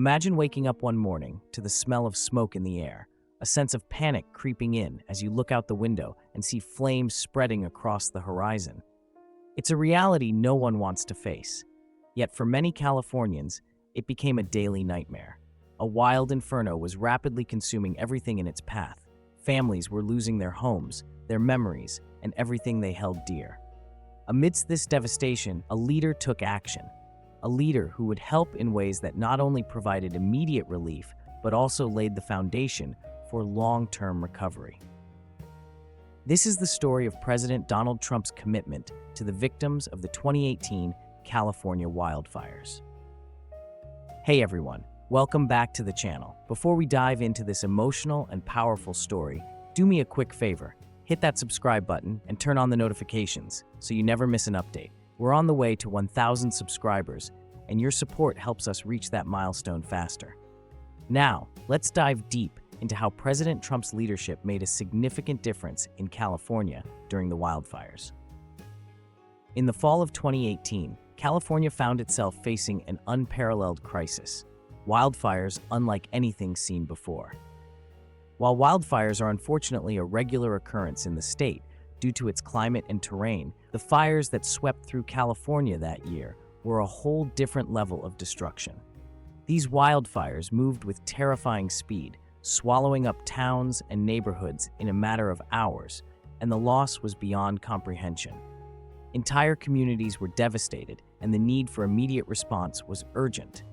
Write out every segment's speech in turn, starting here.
Imagine waking up one morning to the smell of smoke in the air, a sense of panic creeping in as you look out the window and see flames spreading across the horizon. It's a reality no one wants to face. Yet for many Californians, it became a daily nightmare. A wild inferno was rapidly consuming everything in its path. Families were losing their homes, their memories, and everything they held dear. Amidst this devastation, a leader took action. A leader who would help in ways that not only provided immediate relief, but also laid the foundation for long-term recovery. This is the story of President Donald Trump's commitment to the victims of the 2018 California wildfires. Hey everyone, welcome back to the channel. Before we dive into this emotional and powerful story, do me a quick favor. Hit that subscribe button and turn on the notifications so you never miss an update. We're on the way to 1,000 subscribers, and your support helps us reach that milestone faster. Now, let's dive deep into how President Trump's leadership made a significant difference in California during the wildfires. In the fall of 2018, California found itself facing an unparalleled crisis, wildfires unlike anything seen before. While wildfires are unfortunately a regular occurrence in the state due to its climate and terrain, the fires that swept through California that year were a whole different level of destruction. These wildfires moved with terrifying speed, swallowing up towns and neighborhoods in a matter of hours, and the loss was beyond comprehension. Entire communities were devastated, and the need for immediate response was urgent.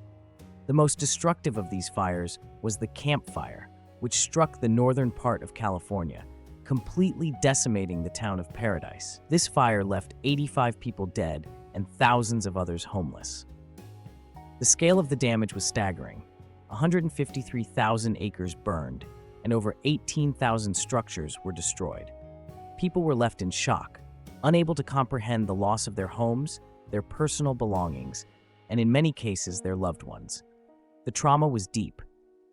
The most destructive of these fires was the Camp Fire, which struck the northern part of California, completely decimating the town of Paradise. This fire left 85 people dead and thousands of others homeless. The scale of the damage was staggering. 153,000 acres burned, and over 18,000 structures were destroyed. People were left in shock, unable to comprehend the loss of their homes, their personal belongings, and in many cases, their loved ones. The trauma was deep,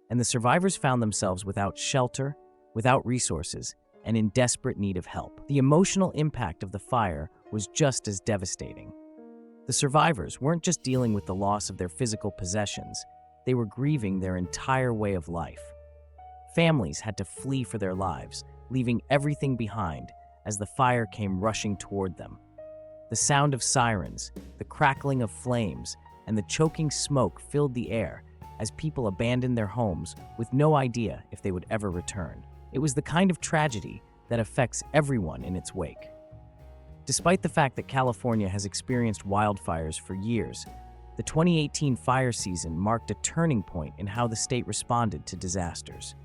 and the survivors found themselves without shelter, without resources, and in desperate need of help. The emotional impact of the fire was just as devastating. The survivors weren't just dealing with the loss of their physical possessions, they were grieving their entire way of life. Families had to flee for their lives, leaving everything behind as the fire came rushing toward them. The sound of sirens, the crackling of flames, and the choking smoke filled the air as people abandoned their homes with no idea if they would ever return. It was the kind of tragedy that affects everyone in its wake. Despite the fact that California has experienced wildfires for years, the 2018 fire season marked a turning point in how the state responded to disasters.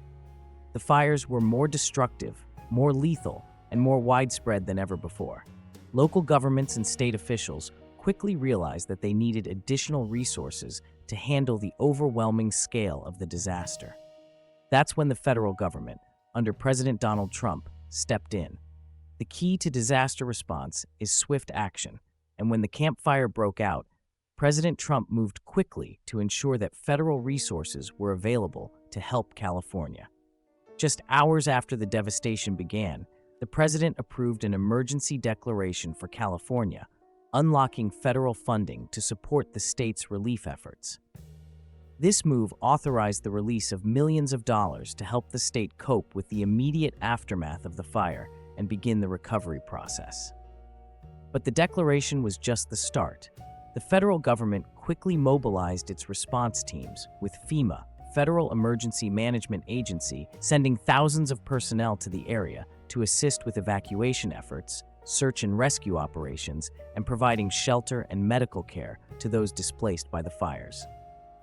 The fires were more destructive, more lethal, and more widespread than ever before. Local governments and state officials quickly realized that they needed additional resources to handle the overwhelming scale of the disaster. That's when the federal government, under President Donald Trump, stepped in. The key to disaster response is swift action, and when the Camp Fire broke out, President Trump moved quickly to ensure that federal resources were available to help California. Just hours after the devastation began, the president approved an emergency declaration for California, unlocking federal funding to support the state's relief efforts. This move authorized the release of millions of dollars to help the state cope with the immediate aftermath of the fire and begin the recovery process. But the declaration was just the start. The federal government quickly mobilized its response teams, with FEMA, Federal Emergency Management Agency, sending thousands of personnel to the area to assist with evacuation efforts, search and rescue operations, and providing shelter and medical care to those displaced by the fires.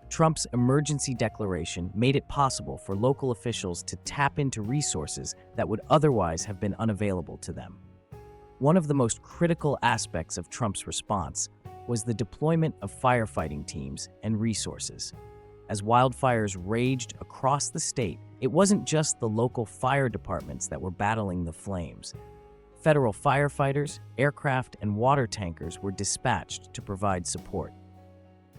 Trump's emergency declaration made it possible for local officials to tap into resources that would otherwise have been unavailable to them. One of the most critical aspects of Trump's response was the deployment of firefighting teams and resources. As wildfires raged across the state, it wasn't just the local fire departments that were battling the flames. Federal firefighters, aircraft, and water tankers were dispatched to provide support.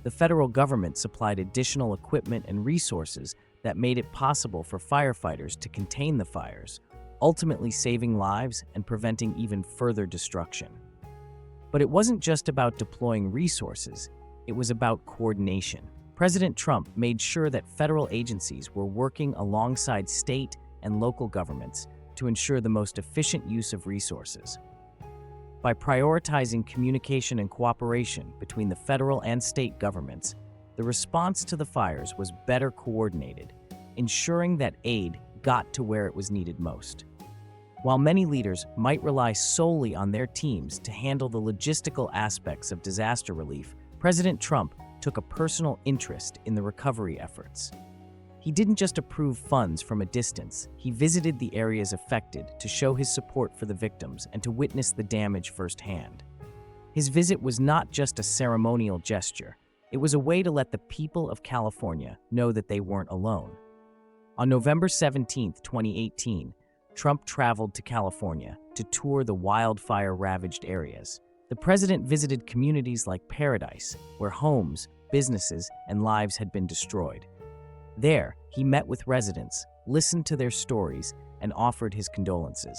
The federal government supplied additional equipment and resources that made it possible for firefighters to contain the fires, ultimately saving lives and preventing even further destruction. But it wasn't just about deploying resources, it was about coordination. President Trump made sure that federal agencies were working alongside state and local governments to ensure the most efficient use of resources. By prioritizing communication and cooperation between the federal and state governments, the response to the fires was better coordinated, ensuring that aid got to where it was needed most. While many leaders might rely solely on their teams to handle the logistical aspects of disaster relief, President Trump took a personal interest in the recovery efforts. He didn't just approve funds from a distance, he visited the areas affected to show his support for the victims and to witness the damage firsthand. His visit was not just a ceremonial gesture, it was a way to let the people of California know that they weren't alone. On November 17, 2018, Trump traveled to California to tour the wildfire-ravaged areas. The president visited communities like Paradise, where homes, businesses, and lives had been destroyed. There, he met with residents, listened to their stories, and offered his condolences.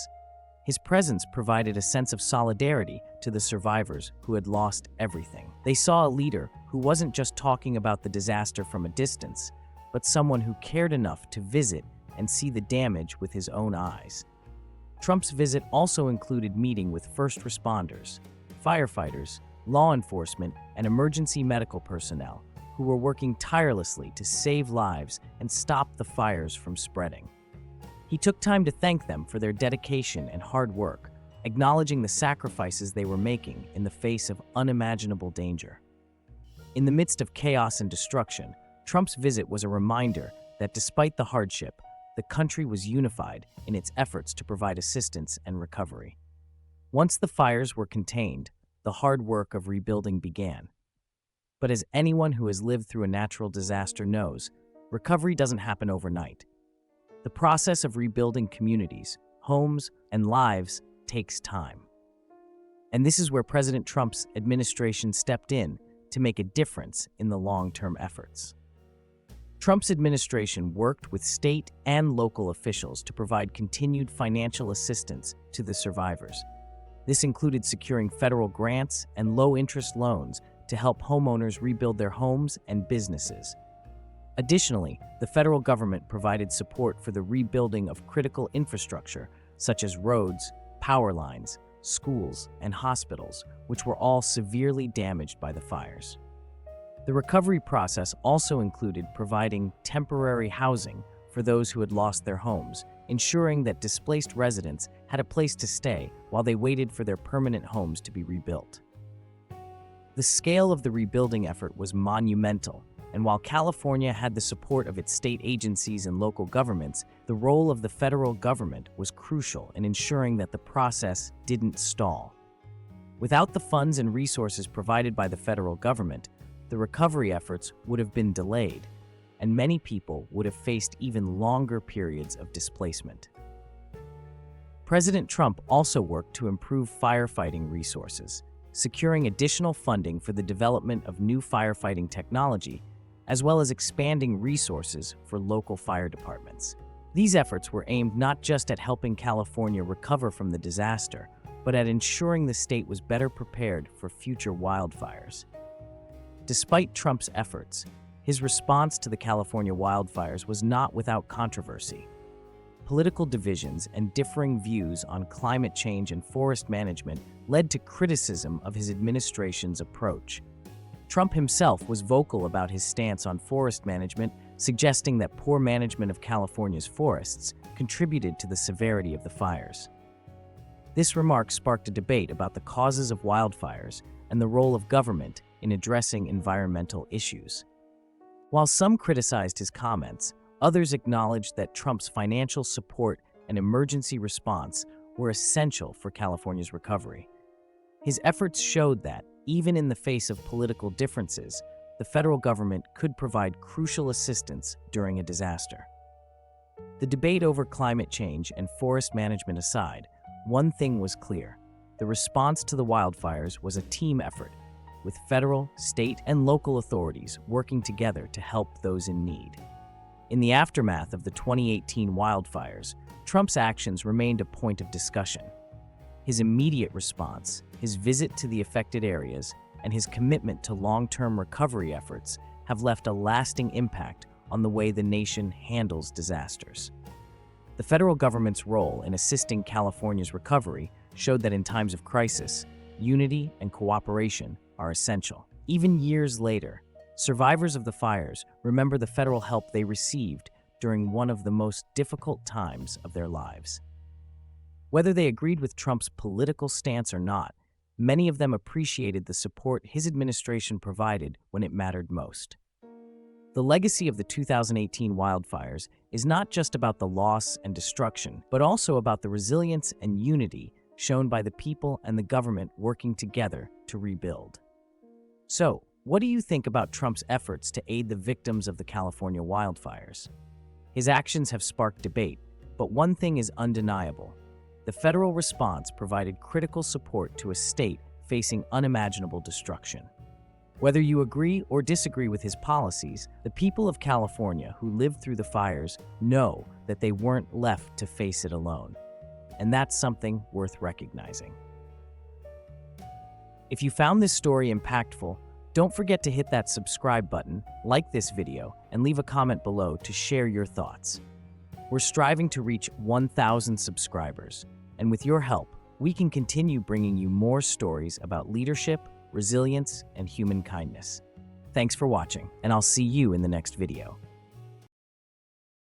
His presence provided a sense of solidarity to the survivors who had lost everything. They saw a leader who wasn't just talking about the disaster from a distance, but someone who cared enough to visit and see the damage with his own eyes. Trump's visit also included meeting with first responders, firefighters, law enforcement, and emergency medical personnel who were working tirelessly to save lives and stop the fires from spreading. He took time to thank them for their dedication and hard work, acknowledging the sacrifices they were making in the face of unimaginable danger. In the midst of chaos and destruction, Trump's visit was a reminder that despite the hardship, the country was unified in its efforts to provide assistance and recovery. Once the fires were contained, the hard work of rebuilding began. But as anyone who has lived through a natural disaster knows, recovery doesn't happen overnight. The process of rebuilding communities, homes, and lives takes time. And this is where President Trump's administration stepped in to make a difference in the long-term efforts. Trump's administration worked with state and local officials to provide continued financial assistance to the survivors. This included securing federal grants and low-interest loans to help homeowners rebuild their homes and businesses. Additionally, the federal government provided support for the rebuilding of critical infrastructure, such as roads, power lines, schools, and hospitals, which were all severely damaged by the fires. The recovery process also included providing temporary housing for those who had lost their homes, ensuring that displaced residents had a place to stay while they waited for their permanent homes to be rebuilt. The scale of the rebuilding effort was monumental, and while California had the support of its state agencies and local governments, the role of the federal government was crucial in ensuring that the process didn't stall. Without the funds and resources provided by the federal government, the recovery efforts would have been delayed, and many people would have faced even longer periods of displacement. President Trump also worked to improve firefighting resources, securing additional funding for the development of new firefighting technology, as well as expanding resources for local fire departments. These efforts were aimed not just at helping California recover from the disaster, but at ensuring the state was better prepared for future wildfires. Despite Trump's efforts, his response to the California wildfires was not without controversy. Political divisions and differing views on climate change and forest management led to criticism of his administration's approach. Trump himself was vocal about his stance on forest management, suggesting that poor management of California's forests contributed to the severity of the fires. This remark sparked a debate about the causes of wildfires and the role of government in addressing environmental issues. While some criticized his comments, others acknowledged that Trump's financial support and emergency response were essential for California's recovery. His efforts showed that, even in the face of political differences, the federal government could provide crucial assistance during a disaster. The debate over climate change and forest management aside, one thing was clear: the response to the wildfires was a team effort, with federal, state, and local authorities working together to help those in need. In the aftermath of the 2018 wildfires, Trump's actions remained a point of discussion. His immediate response, his visit to the affected areas, and his commitment to long-term recovery efforts have left a lasting impact on the way the nation handles disasters. The federal government's role in assisting California's recovery showed that in times of crisis, unity and cooperation are essential. Even years later, survivors of the fires remember the federal help they received during one of the most difficult times of their lives. Whether they agreed with Trump's political stance or not, many of them appreciated the support his administration provided when it mattered most. The legacy of the 2018 wildfires is not just about the loss and destruction, but also about the resilience and unity shown by the people and the government working together to rebuild. So, what do you think about Trump's efforts to aid the victims of the California wildfires? His actions have sparked debate, but one thing is undeniable. The federal response provided critical support to a state facing unimaginable destruction. Whether you agree or disagree with his policies, the people of California who lived through the fires know that they weren't left to face it alone. And that's something worth recognizing. If you found this story impactful, don't forget to hit that subscribe button, like this video, and leave a comment below to share your thoughts. We're striving to reach 1,000 subscribers, and with your help, we can continue bringing you more stories about leadership, resilience, and human kindness. Thanks for watching, and I'll see you in the next video.